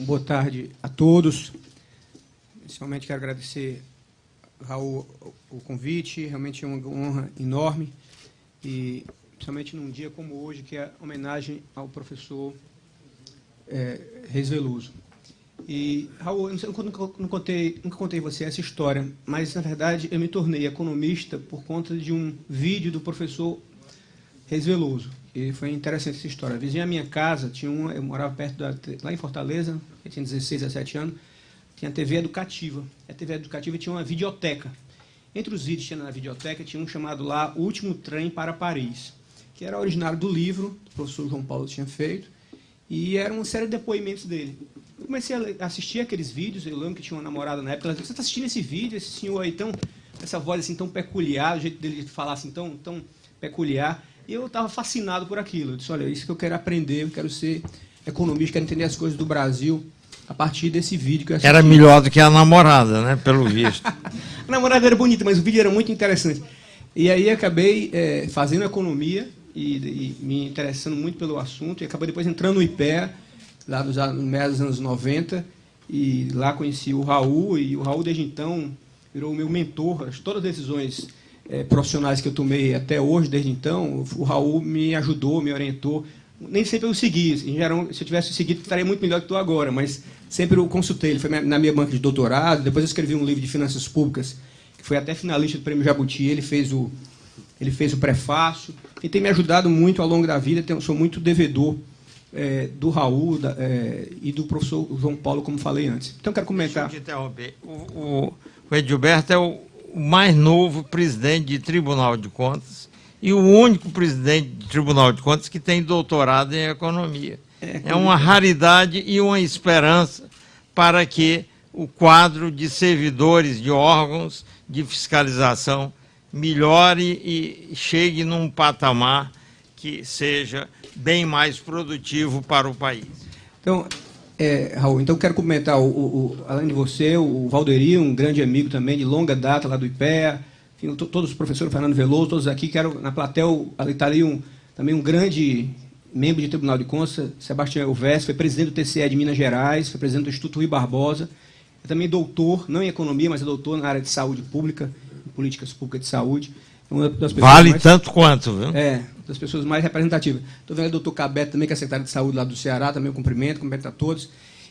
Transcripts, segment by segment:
boa tarde a todos. Inicialmente quero agradecer, Raul, o convite, realmente é uma honra enorme, e principalmente num dia como hoje, que é a homenagem ao professor Reis Veloso. E, Raul, eu nunca contei a você essa história, mas, na verdade, eu me tornei economista por conta de um vídeo do professor Reis Veloso. E foi interessante essa história. A vizinha da minha casa, eu morava perto lá em Fortaleza, eu tinha 16, 17 anos, tinha a TV educativa. A TV educativa tinha uma videoteca. Entre os vídeos que tinha na videoteca, tinha um chamado lá O Último Trem para Paris, que era originário do livro que o professor João Paulo tinha feito, e era uma série de depoimentos dele. Eu comecei a assistir aqueles vídeos, eu lembro que tinha uma namorada na época, ela disse: você está assistindo esse vídeo, esse senhor aí, essa voz assim tão peculiar, o jeito dele falar assim tão peculiar. E eu estava fascinado por aquilo. Eu disse: olha, isso que eu quero aprender, eu quero ser economista, quero entender as coisas do Brasil a partir desse vídeo que eu assisti. Era melhor do que a namorada, né, pelo visto. A namorada era bonita, mas o vídeo era muito interessante. E aí acabei fazendo economia e me interessando muito pelo assunto, e acabei depois entrando no IPEA, lá nos meados dos anos 90, e lá conheci o Raul, e o Raul, desde então, virou o meu mentor. Todas as decisões profissionais que eu tomei até hoje, desde então, o Raul me ajudou, me orientou. Nem sempre eu segui. Em geral, se eu tivesse seguido, estaria muito melhor do que estou agora, mas sempre eu consultei. Ele foi na minha banca de doutorado, depois eu escrevi um livro de finanças públicas, que foi até finalista do Prêmio Jabuti. Ele fez o prefácio, e tem me ajudado muito ao longo da vida. Sou muito devedor do Raul e do professor João Paulo, como falei antes. Então, quero comentar... Deixa eu te interromper. O Edilberto é o mais novo presidente de Tribunal de Contas e o único presidente de Tribunal de Contas que tem doutorado em economia. É uma raridade e uma esperança para que o quadro de servidores de órgãos de fiscalização melhore e chegue num patamar que seja bem mais produtivo para o país. Então, Raul, então quero comentar, além de você, o Valderi, um grande amigo também de longa data lá do IPEA, enfim, todos os professores, Fernando Veloso, todos aqui. Quero, na plateia, está ali também um grande membro de Tribunal de Contas, Sebastião Elvésio, foi presidente do TCE de Minas Gerais, foi presidente do Instituto Rui Barbosa, é também doutor, não em economia, mas é doutor na área de saúde pública, em políticas públicas de saúde. Uma das pessoas vale tanto quanto, viu? Das pessoas mais representativas. Estou vendo o doutor Cabeto também, que é secretário de saúde lá do Ceará, também eu cumprimento a todos.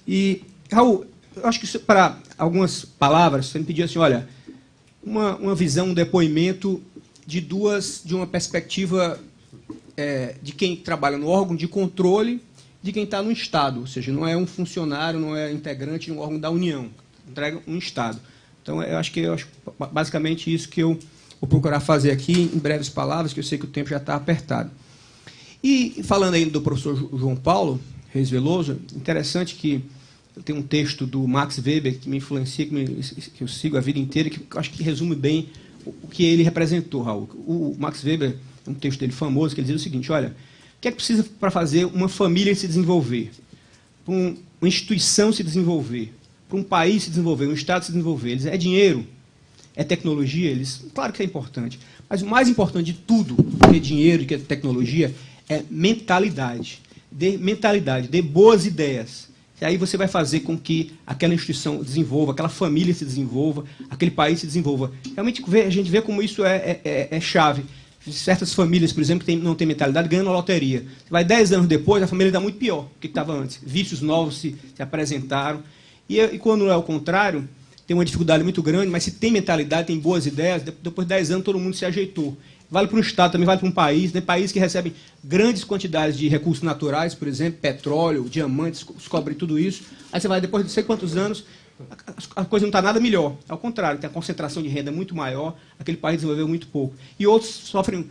E, Raul, eu acho que para algumas palavras, você me pediu assim, olha, uma visão, um depoimento de uma perspectiva de quem trabalha no órgão de controle, de quem está no Estado, ou seja, não é um funcionário, não é integrante de um órgão da União, entrega um Estado. Então, eu acho basicamente isso que eu vou procurar fazer aqui, em breves palavras, que eu sei que o tempo já está apertado. E, falando ainda do professor João Paulo Reis Veloso, interessante que eu tenho um texto do Max Weber que me influencia, que eu sigo a vida inteira, que eu acho que resume bem o que ele representou, Raul. O Max Weber, um texto dele famoso, que ele diz o seguinte: olha, o que é que precisa para fazer uma família se desenvolver, para uma instituição se desenvolver, para um país se desenvolver, um Estado se desenvolver? É dinheiro? É tecnologia? Claro que é importante, mas o mais importante de tudo, que é dinheiro e que é tecnologia, é mentalidade. Dê boas ideias. E aí você vai fazer com que aquela instituição desenvolva, aquela família se desenvolva, aquele país se desenvolva. Realmente a gente vê como isso é chave. Certas famílias, por exemplo, que não têm mentalidade, ganham na loteria. Vai 10 anos depois, a família está muito pior do que estava antes. Vícios novos se apresentaram. E quando não é o contrário, tem uma dificuldade muito grande, mas se tem mentalidade, tem boas ideias, depois de 10 anos todo mundo se ajeitou. Vale para um Estado, também vale para um país. Tem países que recebem grandes quantidades de recursos naturais, por exemplo, petróleo, diamantes, cobre, tudo isso. Aí você vai, depois de não sei quantos anos, a coisa não está nada melhor. Ao contrário, tem a concentração de renda muito maior, aquele país desenvolveu muito pouco. E outros sofrem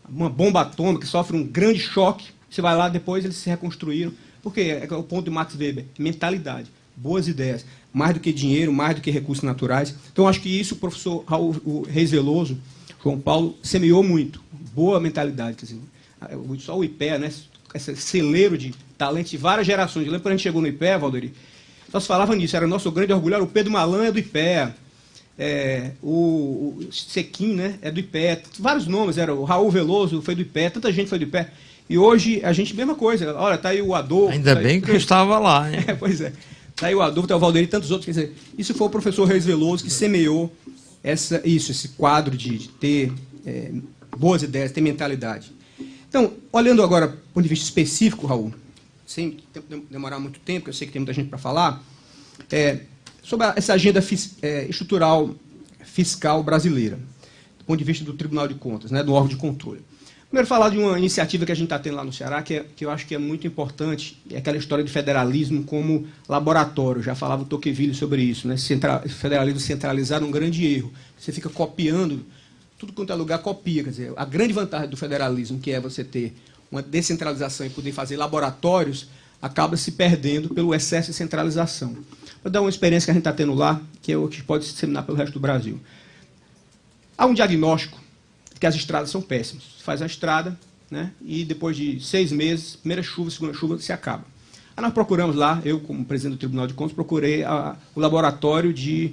uma bomba atômica, sofrem um grande choque. Você vai lá, depois eles se reconstruíram. Por quê? É o ponto de Max Weber, mentalidade. Boas ideias, mais do que dinheiro, mais do que recursos naturais. Então, acho que isso o professor Raul Reis Veloso, João Paulo, semeou muito. Boa mentalidade. Quer dizer, só o IPEA, né, esse celeiro de talento de várias gerações. Eu lembro quando a gente chegou no IPEA, Valderi, nós falávamos nisso, era nosso grande orgulho, era o Pedro Malan é do IPEA, o Sequim, né, é do IPEA, vários nomes, era o Raul Veloso foi do IPEA, tanta gente foi do IPEA. E hoje a gente, mesma coisa, olha, está aí o Adolfo. Ainda bem que eu estava lá, hein? Pois é. Daí o Adolfo, o Valdeir e tantos outros. Quer dizer, isso foi o professor Reis Veloso que semeou esse quadro de ter boas ideias, ter mentalidade. Então, olhando agora do ponto de vista específico, Raul, sem demorar muito tempo, que eu sei que tem muita gente para falar, sobre essa agenda estrutural fiscal brasileira, do ponto de vista do Tribunal de Contas, né, do órgão de controle. Primeiro, falar de uma iniciativa que a gente está tendo lá no Ceará, que eu acho que é muito importante, é aquela história de federalismo como laboratório. Já falava o Tocqueville sobre isso, né? Federalismo centralizado é um grande erro. Você fica copiando, tudo quanto é lugar copia. Quer dizer, a grande vantagem do federalismo, que é você ter uma descentralização e poder fazer laboratórios, acaba se perdendo pelo excesso de centralização. Vou dar uma experiência que a gente está tendo lá, que é o que pode se disseminar pelo resto do Brasil. Há um diagnóstico que as estradas são péssimas. Você faz a estrada, né, e depois de 6 meses, primeira chuva, segunda chuva, se acaba. Aí nós procuramos lá, eu como presidente do Tribunal de Contas, procurei o laboratório de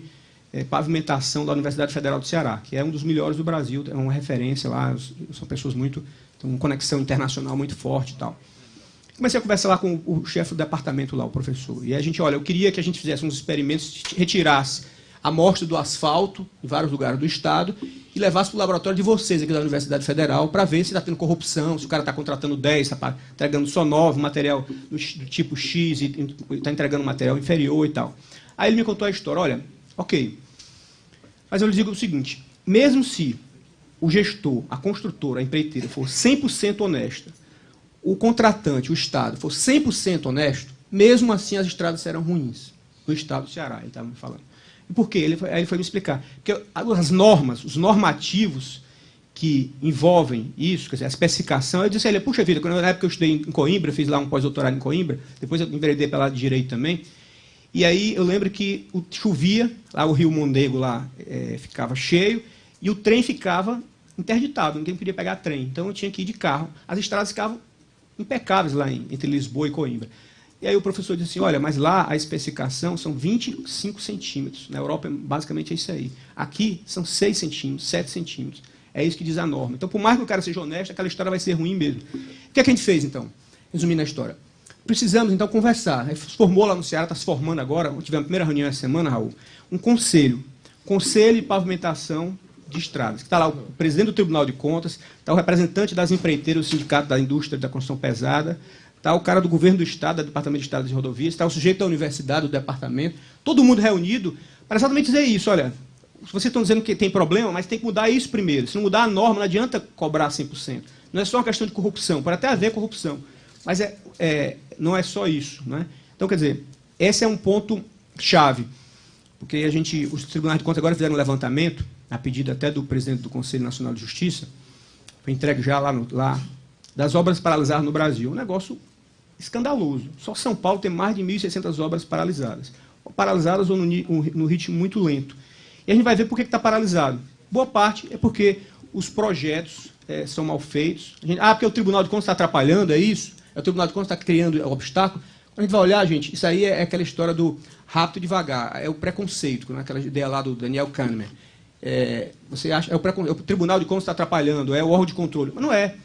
pavimentação da Universidade Federal do Ceará, que é um dos melhores do Brasil, é uma referência lá, são pessoas muito, têm uma conexão internacional muito forte e tal. Comecei a conversar lá com o chefe do departamento lá, o professor, e a gente, olha, eu queria que a gente fizesse uns experimentos, retirasse a amostra do asfalto em vários lugares do estado e levasse para o laboratório de vocês aqui da Universidade Federal para ver se está tendo corrupção, se o cara está contratando 10, está entregando só 9, material do tipo X e está entregando material inferior e tal. Aí ele me contou a história, olha, ok, mas eu lhe digo o seguinte, mesmo se o gestor, a construtora, a empreiteira for 100% honesta, o contratante, o Estado, for 100% honesto, mesmo assim as estradas serão ruins no estado do Ceará, ele estava me falando. E por quê? Aí ele foi me explicar. Porque as normas, os normativos que envolvem isso, quer dizer, a especificação, eu disse a ele, puxa vida, na época eu estudei em Coimbra, fiz lá um pós-doutorado em Coimbra, depois eu enveredei pela lado de direito também, e aí eu lembro que chovia, lá o Rio Mondego lá, ficava cheio, e o trem ficava interditado, ninguém podia pegar trem, então eu tinha que ir de carro. As estradas ficavam impecáveis lá entre Lisboa e Coimbra. E aí o professor disse assim, olha, mas lá a especificação são 25 centímetros. Na Europa, basicamente, é isso aí. Aqui são 6 centímetros, 7 centímetros. É isso que diz a norma. Então, por mais que o cara seja honesto, aquela história vai ser ruim mesmo. O que é que a gente fez, então? Resumindo a história. Precisamos, então, conversar. Aí se formou lá no Ceará, está se formando agora, tivemos a primeira reunião essa semana, Raul, um conselho. Conselho de Pavimentação de Estradas. Está lá o presidente do Tribunal de Contas, está o representante das empreiteiras do Sindicato da Indústria da Construção Pesada, está o cara do governo do Estado, do Departamento de Estradas e Rodovias, está o sujeito da universidade, do departamento, todo mundo reunido para exatamente dizer isso, olha, vocês estão dizendo que tem problema, mas tem que mudar isso primeiro. Se não mudar a norma, não adianta cobrar 100%. Não é só uma questão de corrupção, pode até haver corrupção, mas não é só isso. Né? Então, quer dizer, esse é um ponto-chave, porque os tribunais de contas agora fizeram um levantamento, a pedido até do presidente do Conselho Nacional de Justiça, foi entregue já lá das obras paralisadas no Brasil. Um negócio escandaloso. Só São Paulo tem mais de 1.600 obras paralisadas. Ou paralisadas ou no ritmo muito lento. E a gente vai ver por que está paralisado. Boa parte é porque os projetos são mal feitos. Porque o Tribunal de Contas está atrapalhando, é isso? O Tribunal de Contas está criando obstáculo. Quando a gente vai olhar, gente, isso aí é aquela história do rápido e devagar. É o preconceito, aquela ideia lá do Daniel Kahneman. Você acha, o Tribunal de Contas está atrapalhando, é o órgão de controle. Mas não é.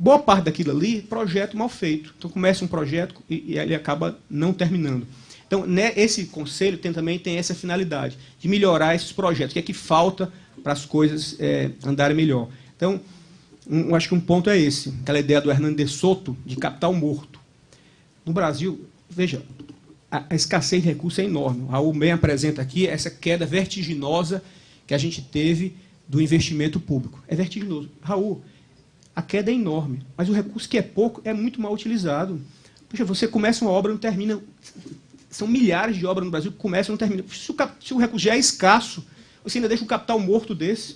Boa parte daquilo ali, projeto mal feito. Então, começa um projeto e ele acaba não terminando. Então, esse conselho também tem essa finalidade, de melhorar esses projetos. O que é que falta para as coisas andarem melhor? Então, eu acho que um ponto é esse, aquela ideia do Hernando de Soto de capital morto. No Brasil, veja, a escassez de recursos é enorme. O Raul bem apresenta aqui essa queda vertiginosa que a gente teve do investimento público. É vertiginoso. Raul, a queda é enorme, mas o recurso que é pouco é muito mal utilizado. Poxa, você começa uma obra e não termina. São milhares de obras no Brasil que começam e não terminam. Se o recurso já é escasso, você ainda deixa um capital morto desse.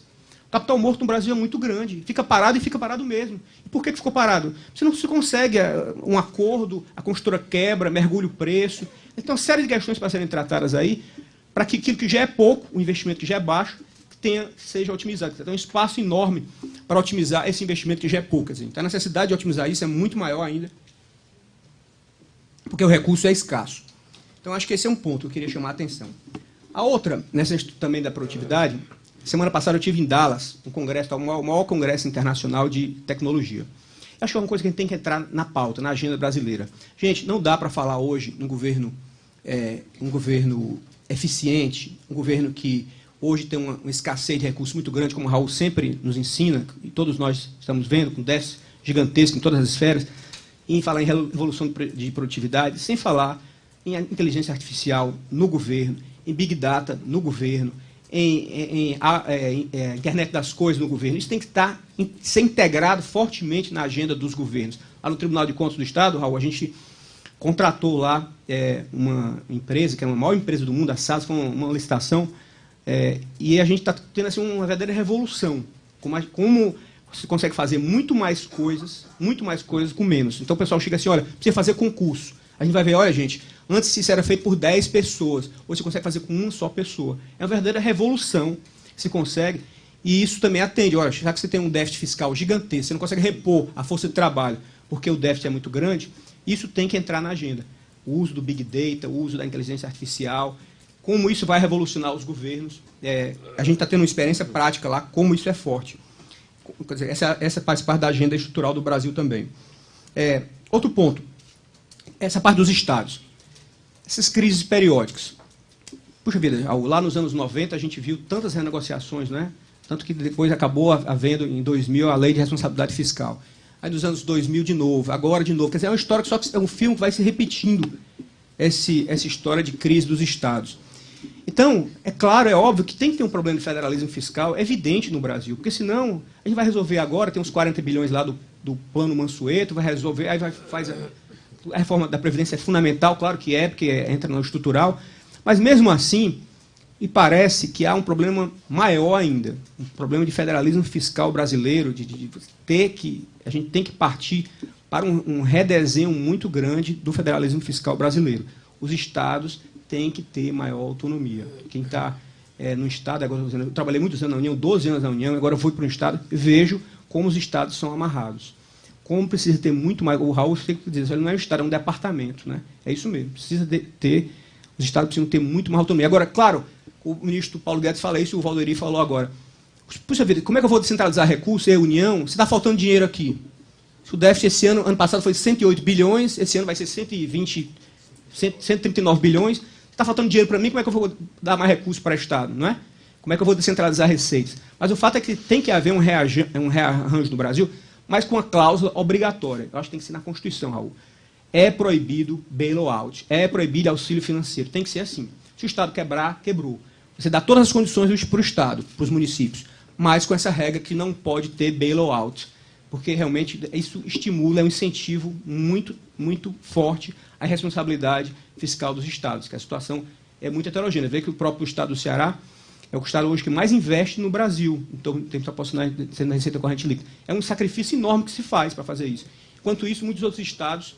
O capital morto no Brasil é muito grande. Fica parado e fica parado mesmo. E por que ficou parado? Você não se consegue um acordo, a construtora quebra, mergulha o preço. Então, uma série de questões para serem tratadas aí, para que aquilo que já é pouco, o investimento que já é baixo, seja otimizado. Tem um espaço enorme para otimizar esse investimento que já é pouco. Então, a necessidade de otimizar isso é muito maior ainda, porque o recurso é escasso. Então, acho que esse é um ponto que eu queria chamar a atenção. A outra, nessa também da produtividade, semana passada eu estive em Dallas, um congresso, o maior congresso internacional de tecnologia. Acho que é uma coisa que a gente tem que entrar na pauta, na agenda brasileira. Gente, não dá para falar hoje no governo um governo eficiente, um governo que hoje tem uma escassez de recursos muito grande, como o Raul sempre nos ensina, e todos nós estamos vendo, com déficit gigantesco em todas as esferas, em falar em revolução de produtividade, sem falar em inteligência artificial no governo, em Big Data no governo, em internet das coisas no governo. Isso tem que ser integrado fortemente na agenda dos governos. Lá no Tribunal de Contas do Estado, Raul, a gente contratou lá uma empresa, que é a maior empresa do mundo, a SAS, foi uma licitação, e a gente está tendo assim, uma verdadeira revolução. Como você consegue fazer muito mais coisas com menos. Então o pessoal chega assim, olha, precisa fazer concurso. A gente vai ver, olha, gente, antes isso era feito por 10 pessoas, hoje você consegue fazer com uma só pessoa. É uma verdadeira revolução que se consegue, e isso também atende. Olha, já que você tem um déficit fiscal gigantesco, você não consegue repor a força de trabalho, porque o déficit é muito grande, isso tem que entrar na agenda. O uso do Big Data, o uso da inteligência artificial, como isso vai revolucionar os governos. A gente está tendo uma experiência prática lá, como isso é forte. Quer dizer, essa faz parte da agenda estrutural do Brasil também. Outro ponto, essa parte dos estados. Essas crises periódicas. Puxa vida, lá nos anos 90 a gente viu tantas renegociações, né? Tanto que depois acabou havendo, em 2000, a Lei de Responsabilidade Fiscal. Aí nos anos 2000 de novo, agora de novo. Quer dizer, é uma história que só é um filme que vai se repetindo, essa história de crise dos estados. Então, é claro, é óbvio que tem que ter um problema de federalismo fiscal, é evidente no Brasil, porque senão a gente vai resolver agora, tem uns 40 bilhões lá do plano Mansueto, vai resolver, aí faz a reforma da Previdência é fundamental, claro que porque entra no estrutural, mas mesmo assim, e parece que há um problema maior ainda, um problema de federalismo fiscal brasileiro, a gente tem que partir para um redesenho muito grande do federalismo fiscal brasileiro. Os estados têm que ter maior autonomia. Quem está no Estado, agora eu trabalhei muitos anos na União, 12 anos na União, agora eu fui para o Estado e vejo como os estados são amarrados. Como precisa ter muito mais... O Raul sempre diz, ele não é um Estado, é um departamento. Né? É isso mesmo, os estados precisam ter muito mais autonomia. Agora, claro, o ministro Paulo Guedes fala isso e o Valderi falou agora. Puxa vida, como é que eu vou descentralizar recursos e a União? Se está faltando dinheiro aqui. Se o déficit esse ano passado foi 108 bilhões, esse ano vai ser 139 bilhões. Está faltando dinheiro para mim, como é que eu vou dar mais recursos para o Estado? Não é? Como é que eu vou descentralizar receitas? Mas o fato é que tem que haver um rearranjo no Brasil, mas com uma cláusula obrigatória. Eu acho que tem que ser na Constituição, Raul. É proibido bailout, é proibido auxílio financeiro. Tem que ser assim. Se o Estado quebrar, quebrou. Você dá todas as condições para o Estado, para os municípios, mas com essa regra que não pode ter bailout, porque realmente isso estimula, é um incentivo muito, muito forte à responsabilidade fiscal dos estados, que a situação é muito heterogênea. Vê que o próprio estado do Ceará é o estado hoje que mais investe no Brasil, então tem que proporcionar na receita corrente líquida. É um sacrifício enorme que se faz para fazer isso. Enquanto isso, muitos outros estados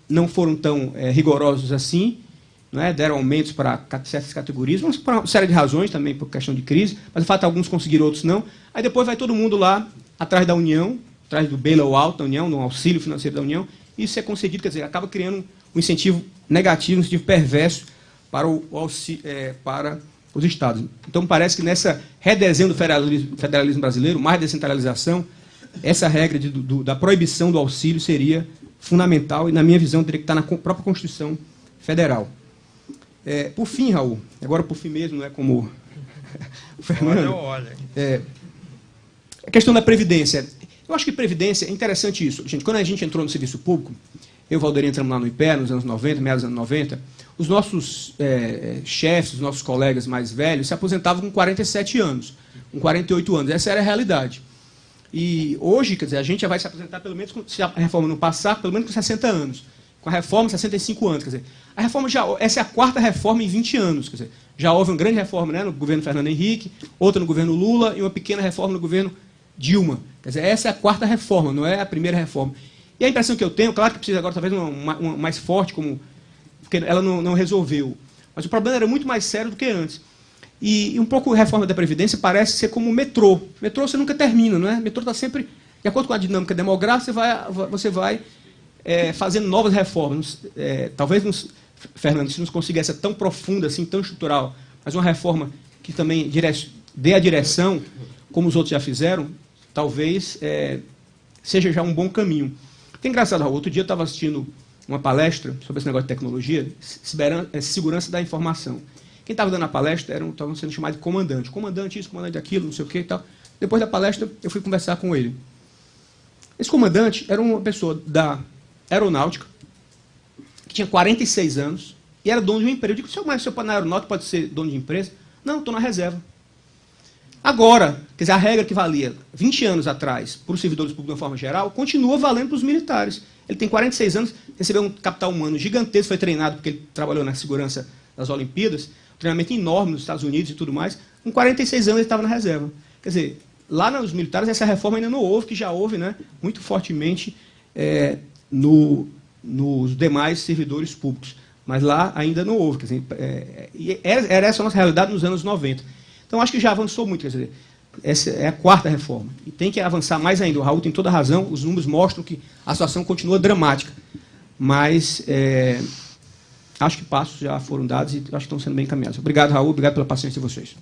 não foram tão rigorosos assim, né, deram aumentos para certas categorias, mas por uma série de razões, também por questão de crise, mas, de fato, alguns conseguiram, outros não. Aí depois vai todo mundo lá, atrás da União, atrás do bailout da União, do auxílio financeiro da União, e isso é concedido, quer dizer, acaba criando um incentivo negativo, um incentivo perverso para os estados. Então, parece que nessa redesenho do federalismo brasileiro, mais descentralização, essa regra da proibição do auxílio seria fundamental e, na minha visão, teria que estar na própria Constituição Federal. Por fim, Raul, agora por fim mesmo, não é como o Fernando. Olha. A questão da Previdência. Eu acho que Previdência é interessante isso. Gente, quando a gente entrou no serviço público, eu e o Valderi entramos lá no IPE, nos anos 90, meados dos anos 90, os nossos chefes, os nossos colegas mais velhos, se aposentavam com 47 anos, com 48 anos. Essa era a realidade. E hoje, quer dizer, a gente já vai se aposentar, pelo menos, se a reforma não passar, pelo menos com 60 anos. Com a reforma, 65 anos. Quer dizer, a reforma essa é a quarta reforma em 20 anos. Quer dizer, já houve uma grande reforma, né, no governo Fernando Henrique, outra no governo Lula e uma pequena reforma no governo Dilma. Quer dizer, essa é a quarta reforma, não é a primeira reforma. E a impressão que eu tenho, claro que precisa agora talvez uma mais forte, porque ela não resolveu. Mas o problema era muito mais sério do que antes. E um pouco a reforma da Previdência parece ser como o metrô. O metrô você nunca termina, não é? O metrô está sempre, de acordo com a dinâmica demográfica, você vai fazendo novas reformas. Talvez, Fernando, se não consiga essa tão profunda, assim, tão estrutural, mas uma reforma que também dê a direção, como os outros já fizeram, talvez seja já um bom caminho. Porque é engraçado, Raul, outro dia eu estava assistindo uma palestra sobre esse negócio de tecnologia, segurança da informação. Quem estava dando a palestra estava sendo chamado de comandante. Comandante isso, comandante aquilo, não sei o que e tal. Depois da palestra, eu fui conversar com ele. Esse comandante era uma pessoa da aeronáutica, que tinha 46 anos, e era dono de uma empresa. Eu digo, mas o senhor na aeronáutica pode ser dono de empresa? Não, estou na reserva. Agora, quer dizer, a regra que valia 20 anos atrás para os servidores públicos de uma forma geral, continua valendo para os militares. Ele tem 46 anos, recebeu um capital humano gigantesco, foi treinado porque ele trabalhou na segurança das Olimpíadas, um treinamento enorme nos Estados Unidos e tudo mais. Com 46 anos ele estava na reserva. Quer dizer, lá nos militares essa reforma ainda não houve, que já houve, né, muito fortemente nos demais servidores públicos. Mas lá ainda não houve. Quer dizer, era essa a nossa realidade nos anos 90. Então, acho que já avançou muito. Quer dizer, essa é a quarta reforma. E tem que avançar mais ainda. O Raul tem toda a razão. Os números mostram que a situação continua dramática. Mas acho que passos já foram dados e acho que estão sendo bem encaminhados. Obrigado, Raul. Obrigado pela paciência de vocês.